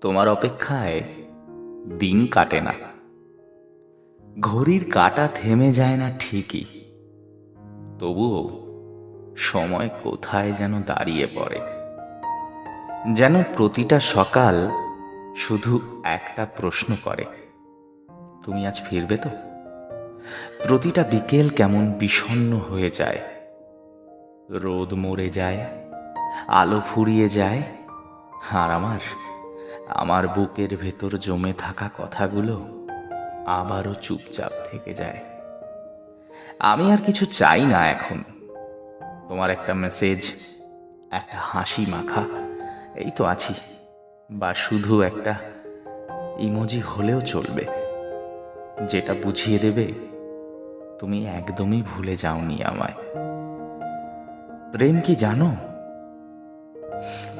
তোমার অপেক্ষায় দিন কাটে না, ঘড়ির কাঁটা থেমে যায় না ঠিকই, তবুও সময় কোথায় যেন দাঁড়িয়ে পড়ে। যেন প্রতিটা সকাল শুধু একটা প্রশ্ন করে, তুমি আজ ফিরবে তো? প্রতিটা বিকেল কেমন বিষণ্ণ হয়ে যায়, রোদ মরে যায়, আলো ফুরিয়ে যায়, আর আমার বুকের ভেতর জমে থাকা কথাগুলো আবারও চুপচাপ থেকে যায়। আমি আর কিছু চাই না এখন, তোমার একটা মেসেজ, একটা হাসি মাখা এই তো আছি, বা শুধু একটা ইমোজি হলেও চলবে, যেটা বুঝিয়ে দেবে তুমি একদমই ভুলে যাওনি আমায়। প্রেম কি জানো,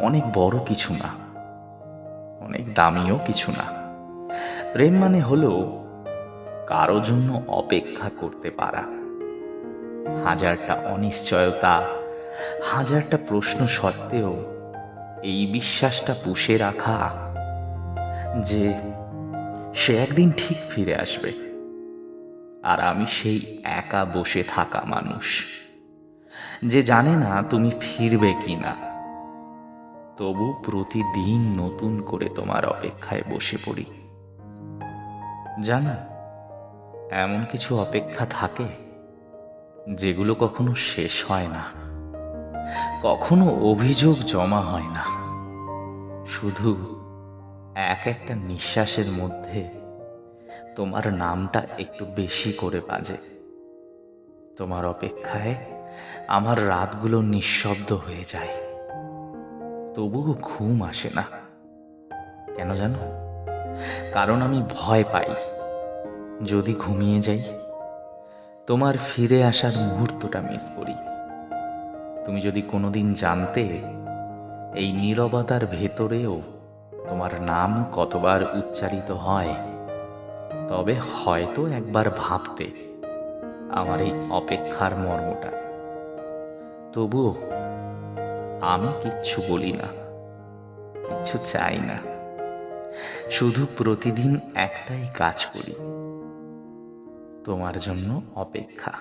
অনেক বড় কিছু না, অনেক দামিও কিছু না। প্রেম মানে হলো কারো জন্য অপেক্ষা করতে পারা, হাজারটা অনিশ্চয়তা, হাজারটা প্রশ্ন সত্ত্বেও এই বিশ্বাসটা পুষে রাখা যে সে একদিন ঠিক ফিরে আসবে। আর আমি সেই একা বসে থাকা মানুষ, যে জানে না তুমি ফিরবে কি না, তবু প্রতিদিন নতুন করে তোমার অপেক্ষায় বসে পড়ি। জানো, এমন কিছু অপেক্ষা থাকে যেগুলো কখনো শেষ হয় না, কখনো অভিযোগ জমা হয় না, শুধু একটা নিঃশ্বাসের মধ্যে তোমার নামটা একটু বেশি করে বাজে। তোমার অপেক্ষায় আমার রাতগুলো নিঃশব্দ হয়ে যায়, তবুও ঘুম আসে না। কেন জানো? কারণ আমি ভয় পাই, যদি ঘুমিয়ে যাই তোমার ফিরে আসার মুহূর্তটা মিস করি। তুমি যদি কোনোদিন জানতে এই নীরবতার ভেতরেও তোমার নাম কতবার উচ্চারিত হয়, তবে হয়তো একবার ভাবতে আমার এই অপেক্ষার মর্মটা। তবুও আমি কিচ্ছু বলি না, কিচ্ছু চাই না, শুধু প্রতিদিন একটাই কাজ করি, তোমার জন্য অপেক্ষা।